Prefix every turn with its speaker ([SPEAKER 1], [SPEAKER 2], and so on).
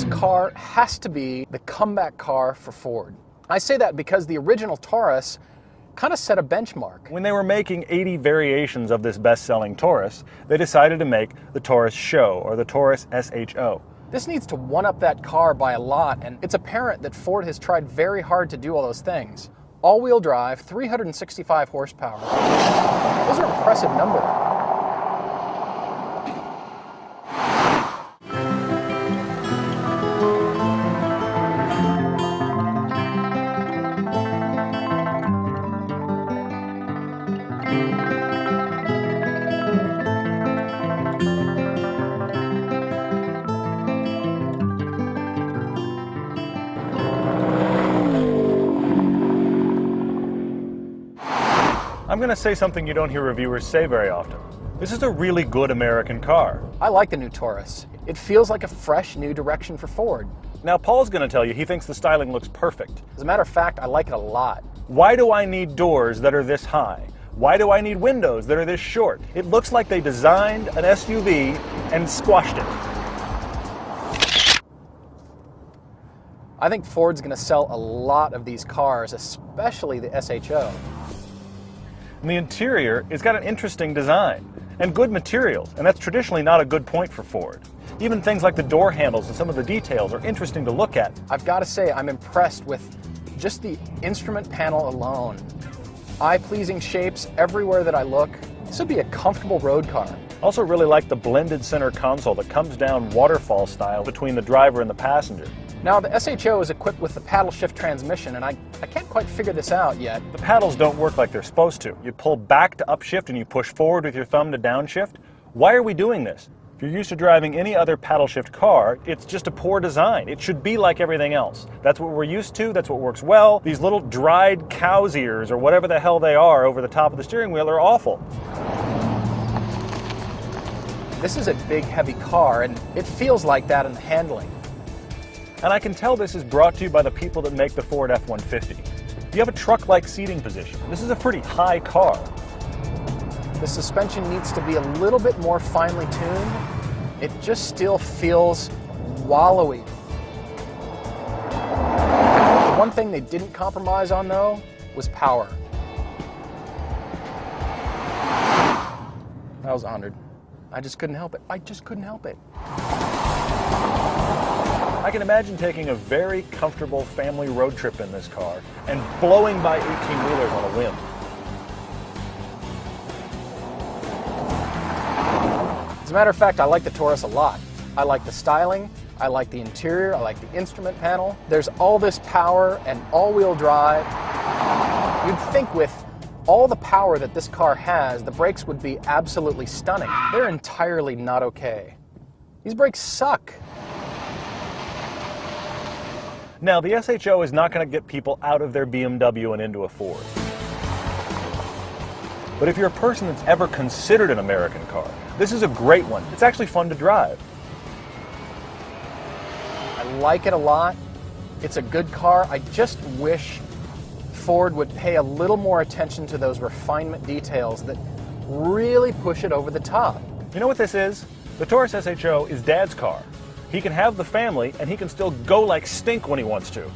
[SPEAKER 1] This car has to be the comeback car for Ford. I say that because the original Taurus kind of set a benchmark.
[SPEAKER 2] When they were making 80 variations of this best-selling Taurus, they decided to make the Taurus SHO, or the Taurus SHO.
[SPEAKER 1] This needs to one-up that car by a lot, and it's apparent that Ford has tried very hard to do all those things. All-wheel drive, 365 horsepower. Those are impressive numbers.
[SPEAKER 2] I'm going to say something you don't hear reviewers say very often. This is a really good American car.
[SPEAKER 1] I like the new Taurus. It feels like a fresh new direction for Ford.
[SPEAKER 2] Now Paul's going to tell you he thinks the styling looks perfect.
[SPEAKER 1] As a matter of fact, I like it a lot.
[SPEAKER 2] Why do I need doors that are this high? Why do I need windows that are this short? It looks like they designed an SUV and squashed it.
[SPEAKER 1] I think Ford's going to sell a lot of these cars, especially the SHO.
[SPEAKER 2] And the interior has got an interesting design and good materials, and that's traditionally not a good point for Ford. Even things like the door handles and some of the details are interesting to look at.
[SPEAKER 1] I've got to say, I'm impressed with just the instrument panel alone. Eye-pleasing shapes everywhere that I look. This would be a comfortable road car.
[SPEAKER 2] Also really like the blended center console that comes down waterfall style between the driver and the passenger.
[SPEAKER 1] Now, the SHO is equipped with the paddle shift transmission, and I can't quite figure this out yet.
[SPEAKER 2] The paddles don't work like they're supposed to. You pull back to upshift and you push forward with your thumb to downshift. Why are we doing this? If you're used to driving any other paddle shift car, it's just a poor design. It should be like everything else. That's what we're used to, that's what works well. These little dried cow's ears, or whatever the hell they are, over the top of the steering wheel are awful.
[SPEAKER 1] This is a big, heavy car, and it feels like that in the handling.
[SPEAKER 2] And I can tell this is brought to you by the people that make the Ford F-150. You have a truck-like seating position. This is a pretty high car.
[SPEAKER 1] The suspension needs to be a little bit more finely tuned. It just still feels wallowy. The one thing they didn't compromise on, though, was power. That was 100. I just couldn't help it. I just couldn't help it.
[SPEAKER 2] I can imagine taking a very comfortable family road trip in this car and blowing by 18-wheelers on a whim.
[SPEAKER 1] As a matter of fact, I like the Taurus a lot. I like the styling, I like the interior, I like the instrument panel. There's all this power and all-wheel drive. You'd think with all the power that this car has, the brakes would be absolutely stunning. They're entirely not okay. These brakes suck.
[SPEAKER 2] Now, the SHO is not going to get people out of their BMW and into a Ford. But if you're a person that's ever considered an American car, this is a great one. It's actually fun to drive.
[SPEAKER 1] I like it a lot. It's a good car. I just wish Ford would pay a little more attention to those refinement details that really push it over the top.
[SPEAKER 2] You know what this is? The Taurus SHO is Dad's car. He can have the family, and he can still go like stink when he wants to.